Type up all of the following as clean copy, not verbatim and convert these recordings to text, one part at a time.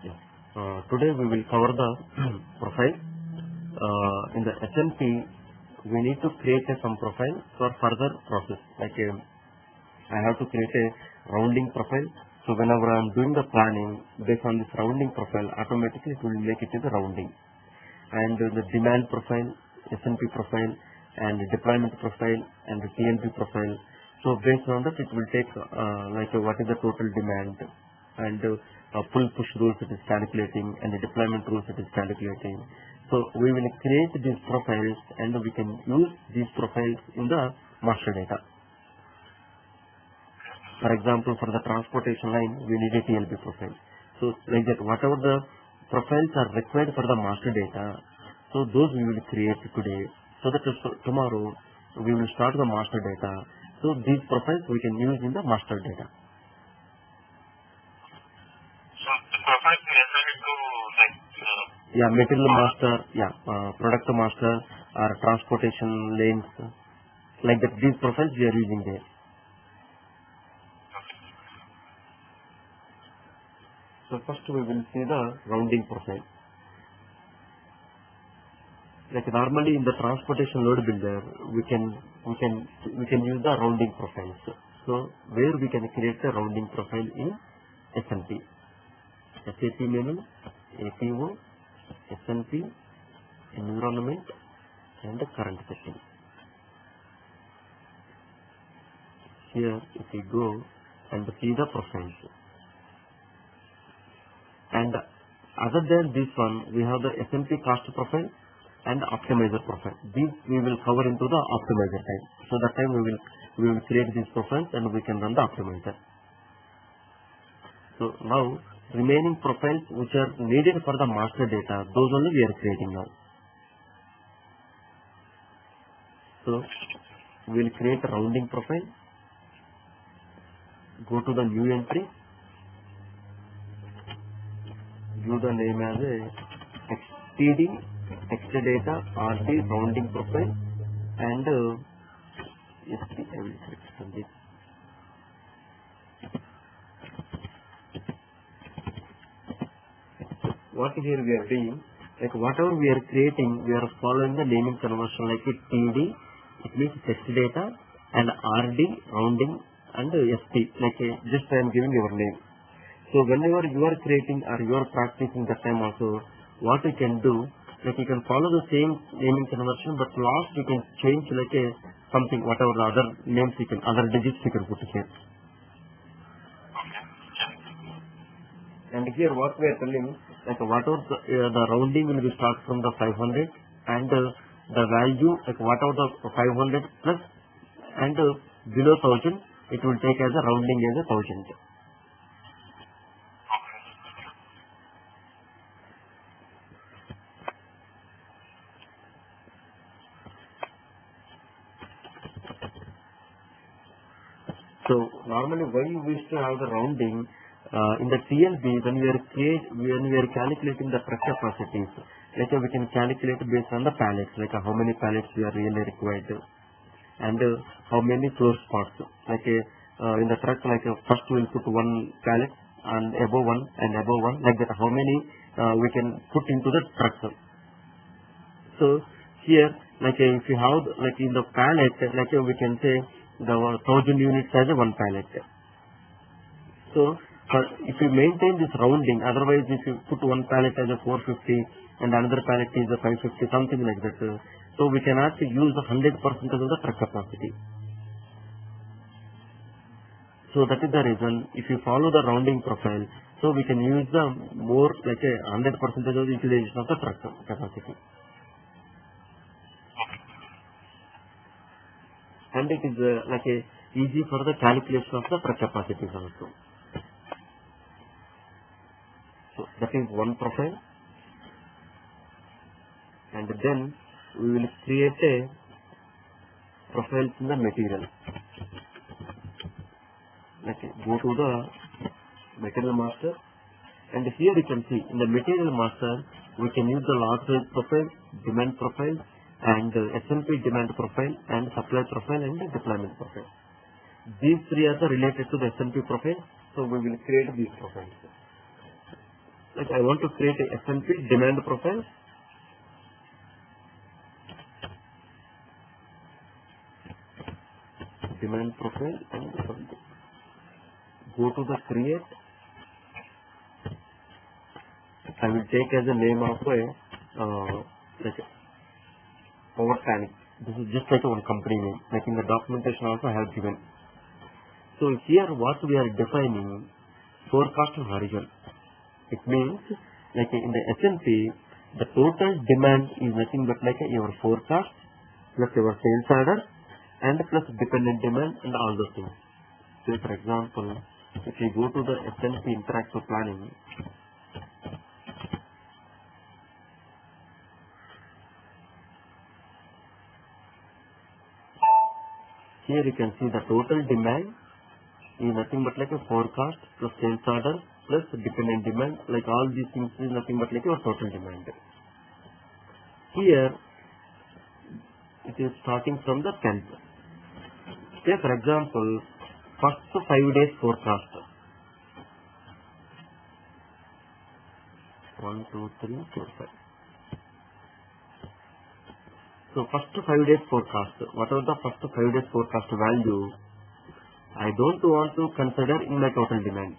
Yes. Today we will cover the profile. In the SMP, we need to create some profile for further process. I have to create a rounding profile. So whenever I am doing the planning, based on this rounding profile, automatically it will make it in the rounding. And the demand profile, SMP profile, and the deployment profile, and the TNP profile. So based on that, it will take what is the total demand, and pull push rules it is calculating, and the deployment rules it is calculating. So we will create these profiles, and we can use these profiles in the master data. For example, for the transportation line, we need a TLB profile. So like that, whatever the profiles are required for the master data, so those we will create today, so that tomorrow we will start the master data. So these profiles we can use in the master data. So the profiles we assign it to material master, product master, or transportation lanes, like that. These profiles we are using there. So first we will see the rounding profile. Like normally in the transportation load builder, we can use the rounding profiles. So where we can create the rounding profile in SMP, SAP menu, APO, SMP, environment, and the current setting. Here, if we go and see the profiles. And other than this one, we have the SMP cost profile and optimizer profile. These we will cover into the optimizer time. So that time we will create these profiles and we can run the optimizer. So now remaining profiles which are needed for the master data, those only we are creating now. So we will create a rounding profile. Go to the new entry. Give the name as a TD, Data, RD, rounding profile, and SP. I will select from this. What here we are doing, like whatever we are creating, we are following the naming conversion like it TD, it means text data, and RD, rounding, and SP. Just I am giving your name. So whenever you are creating or you are practicing that time also, what you can do, you can follow the same naming conversion, but last you can change something, whatever the other names other digits you can put here. And here what we are telling, whatever the rounding will be start from the 500, and the value, whatever the 500 plus and below 1000, it will take as a rounding as a 1000. So normally why we used to have the rounding in the TLB when we are calculating the truck capacities, we can calculate based on the pallets, how many pallets we are really required, and how many floor spots. In the truck, first we will put one pallet and above one, like that. How many we can put into the truck. So here, if you have in the pallet, we can say the 1000 units as a one pallet. So if you maintain this rounding, otherwise if you put one pallet as a 450 and another pallet is a 550, something like that, so we cannot use 100% of the truck capacity. So that is the reason, if you follow the rounding profile, so we can use the more 100% of the utilization of the truck capacity. And it is easy for the calculation of the truck capacities also. So that is one profile. And then we will create a profile in the material. Go to the material master, and here you can see in the material master we can use the lot size profile, demand profile, and SMP demand profile, and supply profile, and the deployment profile. These three are related to the SMP profile, so we will create these profiles. like I want to create a S&P demand profile. Demand profile and go to the create. I will take as a name of a like power panic. This is just like one company name. Like in the documentation also I have given. So here what we are defining forecast horizon. It means like in the S&P the total demand is nothing but like your forecast plus your sales order and plus dependent demand and all those things. So for example, if you go to the S&P interactive planning, here you can see the total demand is nothing but like a forecast plus sales order plus dependent demand, like all these things is nothing but like your total demand. Here it is starting from the 10th. Say for example, first 5 days forecast. 1, 2, 3, 4, 5. So first 5 days forecast. Whatever the first 5 days forecast value, I don't want to consider in my total demand.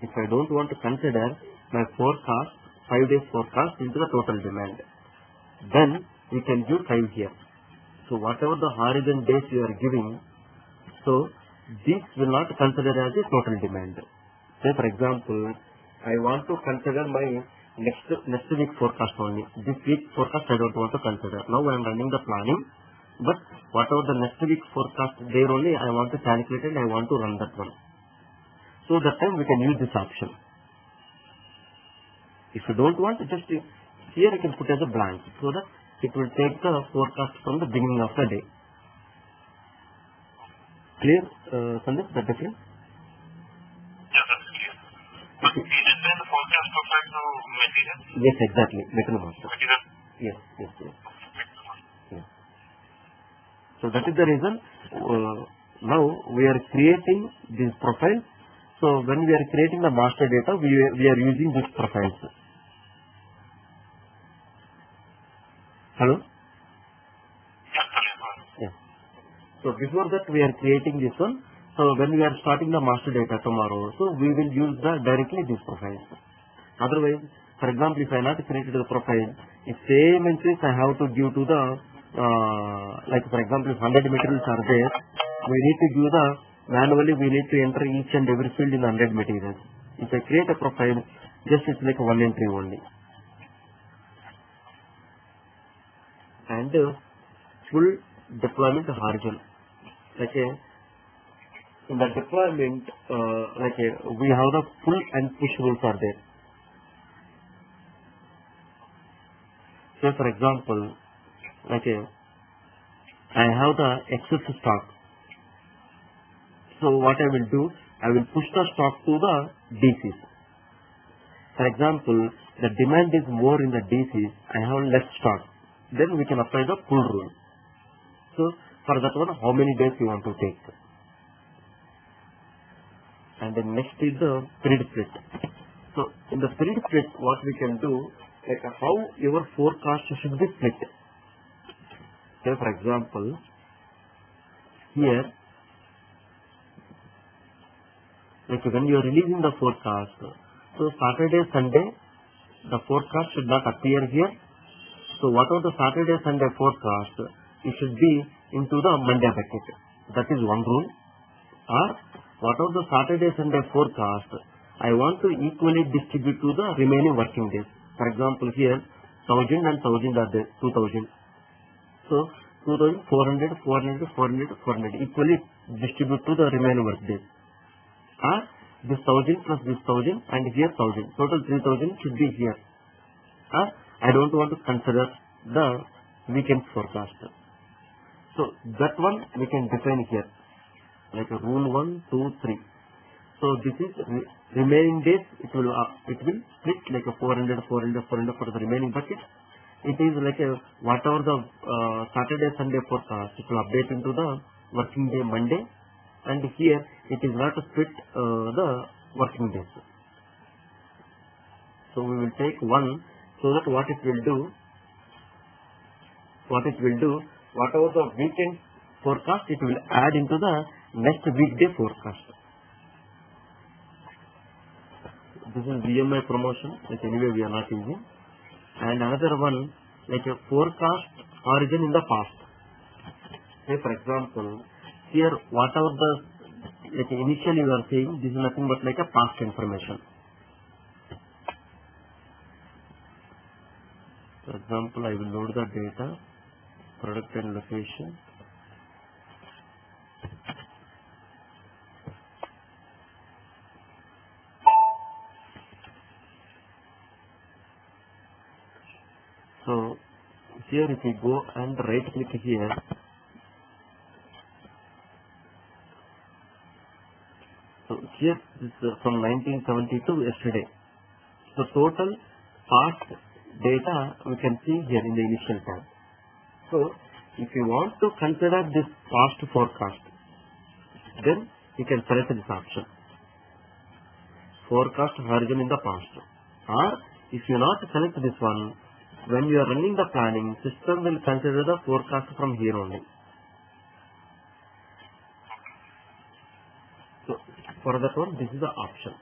If I don't want to consider my forecast, 5 days forecast into the total demand, then we can give 5 here. So whatever the horizon days you are giving, so this will not consider as a total demand. Say for example, I want to consider my next week forecast only. This week forecast I don't want to consider. Now I am running the planning, but whatever the next week forecast there only I want to calculate and I want to run that one. So that time we can use this option. If you don't want, just here you can put as a blank so that it will take the forecast from the beginning of the day. Clear, Sandeep, the difference? Yeah, that's clear. But is it then the forecast profile to material? Yes, exactly. Material master. Material? Yes. So that is the reason now we are creating this profile. So when we are creating the master data, we are using these profiles. Hello? Yes. So before that we are creating this one. So when we are starting the master data tomorrow, so we will use directly these profiles. Otherwise, for example, if I not created the profile, if same entries I have to give to the like for example, if 100 materials are there, we need to give the manually we need to enter each and every field in 100 materials. If I create a profile, just it's like one entry only. And full deployment horizon. Like in the deployment, we have the pull and push rules are there. So for example, I have the excess stock. So what I will do, I will push the stock to the DCs. For example, the demand is more in the DCs, I have less stock. Then we can apply the pull rule. So for that one, how many days you want to take? And then next is the period split. So in the period split, what we can do, like how your forecast should be split. Say for example, here, like when you are releasing the forecast, so Saturday, Sunday, the forecast should not appear here. So whatever the Saturday, Sunday forecast, it should be into the Monday bucket. That is one rule. Or whatever the Saturday, Sunday forecast, I want to equally distribute to the remaining working days. For example, here 1000 and 1000 are there, 2000. So 2000, 400, 400, 400, 400 equally distribute to the remaining work days. Or this 1000 plus this 1000 and here 1000. Total 3000 should be here. Or I don't want to consider the weekend forecast. So that one we can define here. Like a rule 1, 2, 3. So this is remaining days. It will split like a 400, 400, 400 for the remaining bucket. It is like a whatever the Saturday, Sunday forecast. It will update into the working day Monday, and here it is not split the working days. So we will take 1, so that what it will do, whatever the weekend forecast, it will add into the next weekday forecast. This is VMI promotion, like anyway we are not using. And another one, like a forecast origin in the past. Say for example, here whatever the, like initially you are saying, this is nothing but like a past information. For example, I will load the data, product and location. So here if we go and right click here, so here this is from 1972 yesterday. So total past data we can see here in the initial tab. So if you want to consider this past forecast, then you can select this option, forecast horizon in the past. Or if you not select this one, when you are running the planning, system will consider the forecast from here only. So for that one, this is the option.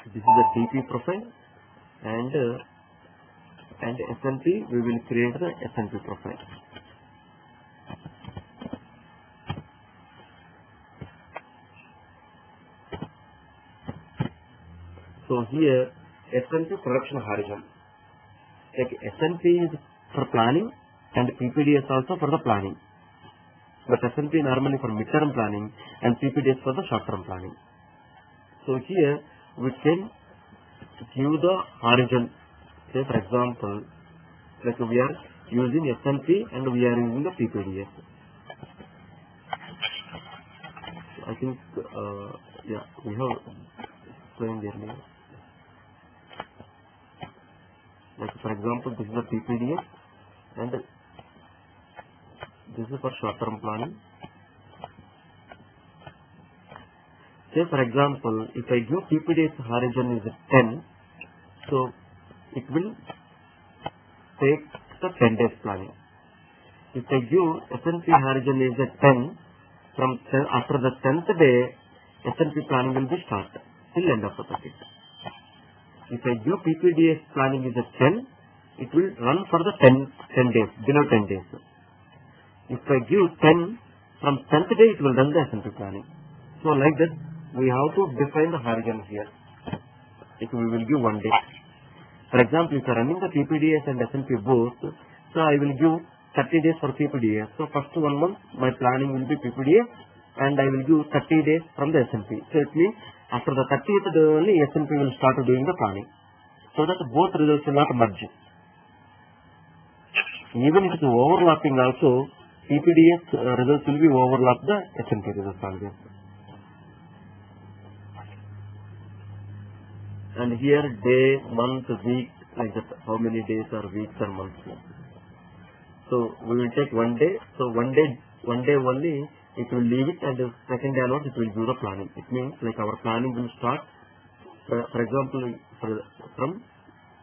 This is the DP profile, and SNP, we will create the SNP profile. So here SNP production horizon, like SNP is for planning and PPDS also for the planning, but SNP normally for midterm planning and PPDS for the short term planning. So here we can give the horizon. Say for example, like we are using SNP and we are using the PPDS. I think yeah, we have explained earlier. Like for example, this is the PPDS and this is for short term planning. Say for example, if I give PPDS horizon is 10, so it will take the 10 days planning. If I give SNP horizon is at 10, from after the 10th day, SNP planning will be started till end of the project. If I give PPDS planning is at 10, it will run for the 10 days, below 10 days. If I give 10, from 10th day it will run the SNP planning. So like that, we have to define the horizon here. If we will give 1 day. For example, if I am running the PPDS and SNP both, so I will give 30 days for PPDS. So first 1 month, my planning will be PPDS and I will give 30 days from the SNP. So it means after the 30th day only SNP will start doing the planning, so that both results will not merge. Even if it is overlapping also, PPDS results will be overlap the SNP results always. And here day, month, week, like that, how many days or weeks or months. So we will take 1 day. So one day only it will leave it, and the second day onwards it will do the planning. It means like our planning will start, for example, from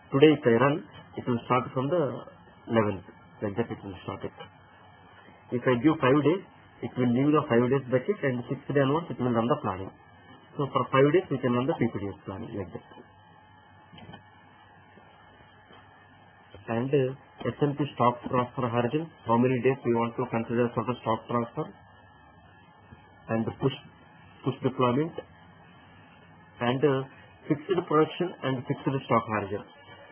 today if I run, it will start from the 11th, like that it will start it. If I give 5 days, it will leave the 5 days bucket, and 6th day onwards it will run the planning. So for 5 days we can run the PPDS planning like that. And SNP stock transfer horizon, how many days we want to consider for the stock transfer, and push deployment, and fixed production and fixed stock horizon.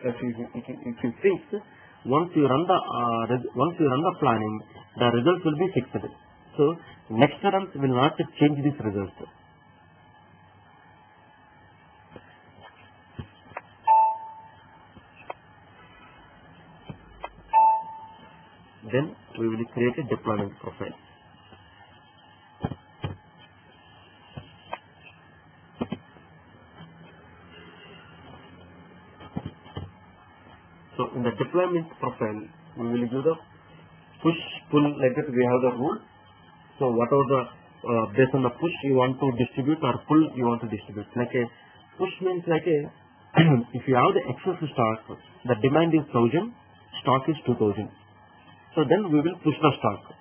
If you fix, once you run the planning, the results will be fixed. So next runs will not change this result. Then we will create a deployment profile. So in the deployment profile, we will give the push, pull, like that we have the rule. So whatever the based on the push you want to distribute or pull you want to distribute. Like a push means like a if you have the excess stock, the demand is 1000, stock is 2000. So then we will push the stock.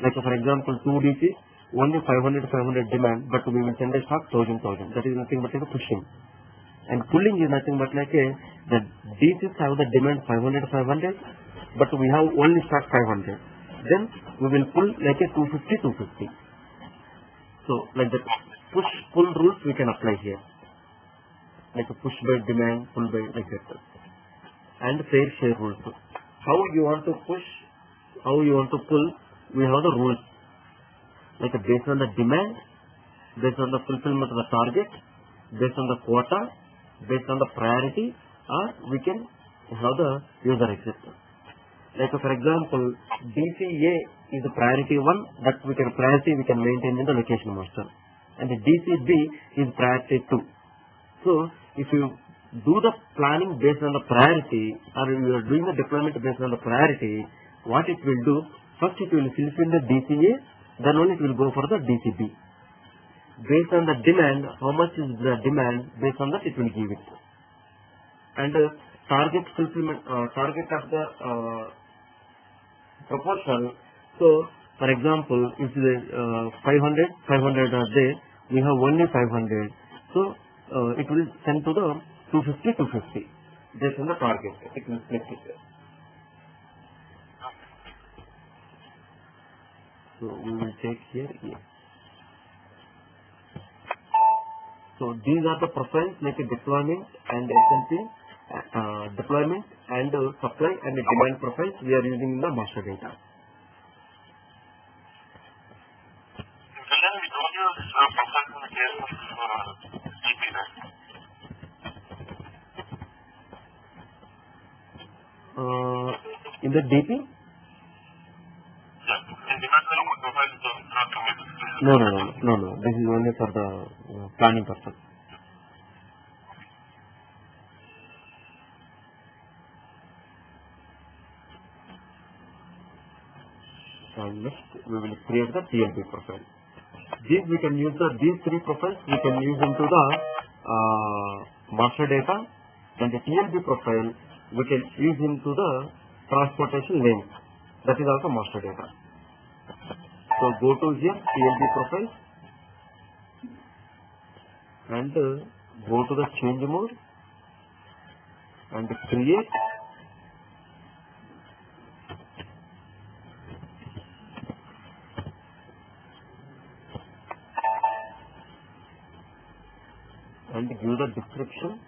Like for example, 2 DC, only 500 demand, but we will send a stock 1000. That is nothing but like a pushing. And pulling is nothing but like a the DCs have the demand 500, but we have only stock 500. Then we will pull like a 250. So like the push-pull rules we can apply here. Like a push by demand, pull by like that. And fair share rules. How you want to push, how you want to pull, we have the rules. Like based on the demand, based on the fulfillment of the target, based on the quota, based on the priority, or we can have the user exit. Like for example, DCA is the priority 1, that we can maintain in the location master. And the DCB is priority 2. So if you do the planning based on the priority, or you are doing the deployment based on the priority, what it will do, first it will fulfill the DCA, then only it will go for the DCB. Based on the demand, how much is the demand, based on that it will give it. And target fulfillment, target of the proportion. So for example, if the 500 are there, we have only 500. So it will send to the 250. Based on the target, it will split it. So we will take here A. So these are the profiles like a deployment and SMP, deployment and supply and demand profiles we are using in the master data. Then we don't use profiles in the case of DP, right? In the DP? Yeah, in demand profiles not committed. No. This is only for the planning purpose. And next we will create the TLB profile. These we can use these 3 profiles we can use into the master data, and the TLB profile we can use into the transportation lane. That is also master data. So go to here TLB profile and go to the change mode and create. And give the description.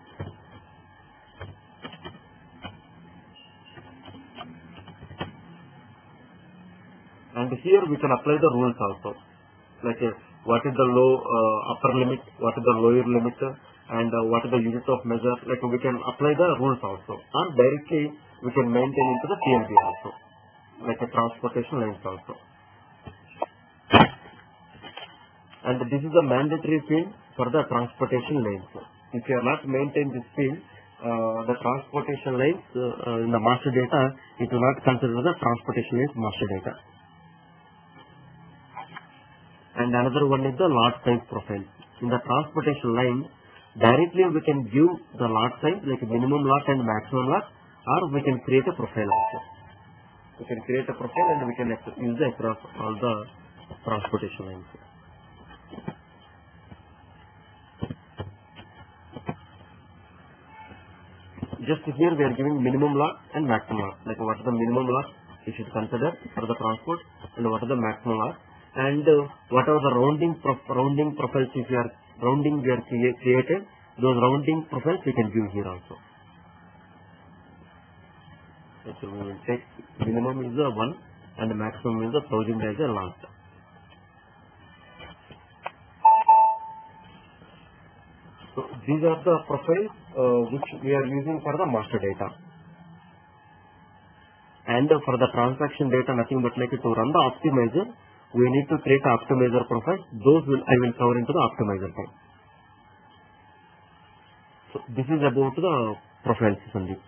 And here we can apply the rules also. Like what is the low upper limit, what is the lower limit, and what is the unit of measure. Like we can apply the rules also. Or directly we can maintain into the TLB also. Like a transportation lines also. And this is the mandatory field for the transportation lanes. If you are not maintain this field, the transportation lanes in the master data, it will not consider the transportation lanes master data. And another one is the lot size profile. In the transportation line, directly we can give the lot size like minimum lot and maximum lot, or we can create a profile also. We can create a profile and we can use it across all the transportation lines. Just here we are giving minimum lot and maximum lot. Like what is the minimum lot you should consider for the transport, and what is the maximum lot, and whatever the rounding profiles if you are rounding we are created, those rounding profiles we can give here also. So we will take minimum is the 1 and the maximum is the 1000 as a lot. So these are the profiles which we are using for the master data. And for the transaction data, nothing but like to run the optimizer, we need to create an optimizer profile. Those I will cover into the optimizer time. So this is about the profiles, Sandeep.